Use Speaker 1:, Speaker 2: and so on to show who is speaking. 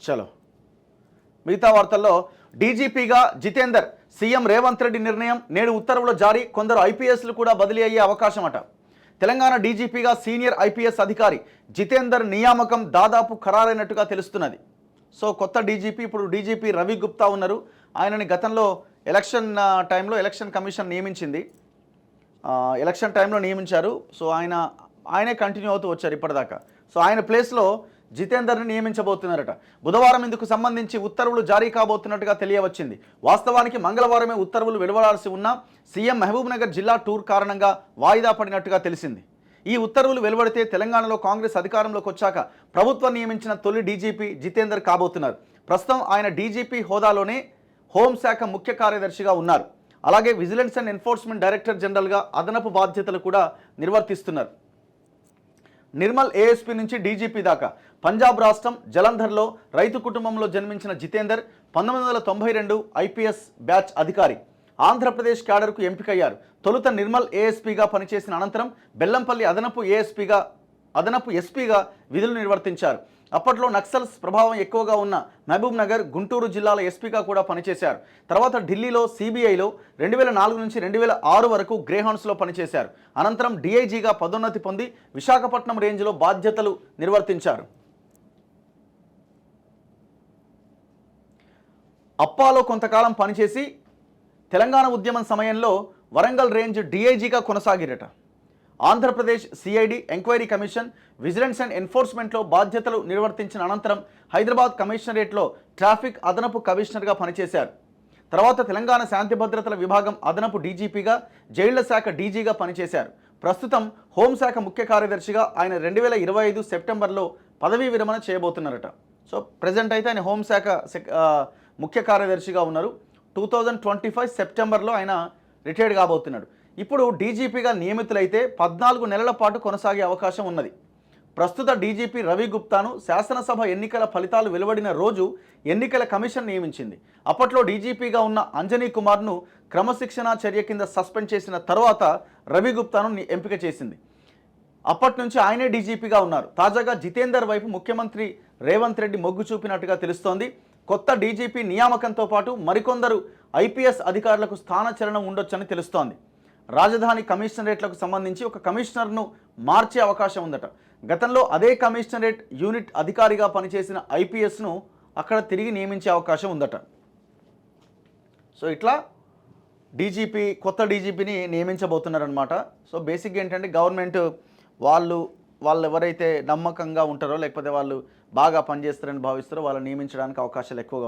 Speaker 1: చలో మిగతా వార్తల్లో డీజీపీగా జితేందర్, సీఎం రేవంత్ రెడ్డి నిర్ణయం, నేడు ఉత్తర్వుల జారీ, కొందరు ఐపీఎస్లు కూడా బదిలీ అయ్యే అవకాశం అట. తెలంగాణ డీజీపీగా సీనియర్ ఐపీఎస్ అధికారి జితేందర్ నియామకం దాదాపు ఖరారైనట్టుగా తెలుస్తున్నది. సో కొత్త డీజీపీ ఇప్పుడు డీజీపీ రవి గుప్తా ఉన్నారు. ఆయనని గతంలో ఎలక్షన్ టైంలో ఎలక్షన్ కమిషన్ నియమించింది, ఎలక్షన్ టైంలో నియమించారు. సో ఆయనే కంటిన్యూ అవుతూ వచ్చారు ఇప్పటిదాకా. సో ఆయన ప్లేస్లో జితేందర్ని నియమించబోతున్నారట. బుధవారం ఇందుకు సంబంధించి ఉత్తర్వులు జారీ కాబోతున్నట్టుగా తెలియవచ్చింది. వాస్తవానికి మంగళవారమే ఉత్తర్వులు వెలువడాల్సి ఉన్న సీఎం మహబూబ్నగర్ జిల్లా టూర్ కారణంగా వాయిదా పడినట్టుగా తెలిసింది. ఈ ఉత్తర్వులు వెలువడితే తెలంగాణలో కాంగ్రెస్ అధికారంలోకి వచ్చాక ప్రభుత్వం నియమించిన తొలి డీజీపీ జితేందర్ కాబోతున్నారు. ప్రస్తుతం ఆయన డీజీపీ హోదాలోనే హోంశాఖ ముఖ్య కార్యదర్శిగా ఉన్నారు. అలాగే విజిలెన్స్ అండ్ ఎన్ఫోర్స్మెంట్ డైరెక్టర్ జనరల్గా అదనపు బాధ్యతలు కూడా నిర్వర్తిస్తున్నారు. నిర్మల్ ఏఎస్పీ నుంచి డీజీపీ దాకా పంజాబ్ రాష్ట్రం జలంధర్లో రైతు కుటుంబంలో జన్మించిన జితేందర్ 1992 ఐపీఎస్ బ్యాచ్ అధికారి. ఆంధ్రప్రదేశ్ క్యాడర్కు ఎంపికయ్యారు. తొలుత నిర్మల్ ఏఎస్పీగా పనిచేసిన అనంతరం బెల్లంపల్లి అదనపు ఎస్పీగా విధులు నిర్వర్తించారు. అప్పట్లో నక్సల్స్ ప్రభావం ఎక్కువగా ఉన్న మహబూబ్ నగర్, గుంటూరు జిల్లాల ఎస్పీగా కూడా పనిచేశారు. తర్వాత ఢిల్లీలో సిబిఐలో 2004 నుంచి 2006 వరకు గ్రేహౌండ్స్లో పనిచేశారు. అనంతరం డీఐజీగా పదోన్నతి పొంది విశాఖపట్నం రేంజ్లో బాధ్యతలు నిర్వర్తించారు. అప్పాలో కొంతకాలం పనిచేసి తెలంగాణ ఉద్యమం సమయంలో వరంగల్ రేంజ్ డీఐజీగా కొనసాగిరట. Andhra Pradesh CID, enquiry commission, vigilance and ఎన్ఫోర్స్మెంట్లో బాధ్యతలు నిర్వర్తించిన అనంతరం హైదరాబాద్ కమిషనరేట్లో ట్రాఫిక్ అదనపు కమిషనర్గా పనిచేశారు. తర్వాత తెలంగాణ శాంతి భద్రతల విభాగం అదనపు డీజీపీగా, జైళ్ల శాఖ డీజీగా పనిచేశారు. ప్రస్తుతం హోంశాఖ ముఖ్య కార్యదర్శిగా ఆయన 2025 సెప్టెంబర్లో పదవీ విరమణ చేయబోతున్నారట. సో ప్రజెంట్ అయితే ఆయన హోంశాఖ ముఖ్య కార్యదర్శిగా ఉన్నారు. 2025 సెప్టెంబర్లో ఆయన రిటైర్డ్ కాబోతున్నాడు. ఇప్పుడు డీజీపీగా నియమితులైతే 14 నెలల పాటు కొనసాగే అవకాశం ఉన్నది. ప్రస్తుత డీజీపీ రవి గుప్తాను శాసనసభ ఎన్నికల ఫలితాలు వెలువడిన రోజు ఎన్నికల కమిషన్ నియమించింది. అప్పట్లో డీజీపీగా ఉన్న అంజనీ కుమార్ను క్రమశిక్షణా చర్య కింద సస్పెండ్ చేసిన తర్వాత రవి గుప్తాను ఎంపిక చేసింది. అప్పటి నుంచి ఆయనే డీజీపీగా ఉన్నారు. తాజాగా జితేందర్ వైపు ముఖ్యమంత్రి రేవంత్ రెడ్డి మొగ్గు చూపినట్టుగా తెలుస్తోంది. కొత్త డీజీపీ నియామకంతో పాటు మరికొందరు ఐపీఎస్ అధికారులకు స్థానచలనం ఉండొచ్చని తెలుస్తోంది. రాజధాని కమిషనరేట్లకు సంబంధించి ఒక కమిషనర్ను మార్చే అవకాశం ఉందట. గతంలో అదే కమిషనరేట్ యూనిట్ అధికారిగా పనిచేసిన ఐపీఎస్ను అక్కడ తిరిగి నియమించే అవకాశం ఉందట. సో ఇట్లా కొత్త డీజీపీని నియమించబోతున్నారనమాట. సో బేసిక్గా ఏంటంటే గవర్నమెంట్ వాళ్ళు ఎవరైతే నమ్మకంగా ఉంటారో లేకపోతే వాళ్ళు బాగా పనిచేస్తారని భావిస్తారో వాళ్ళని నియమించడానికి అవకాశాలు ఎక్కువగా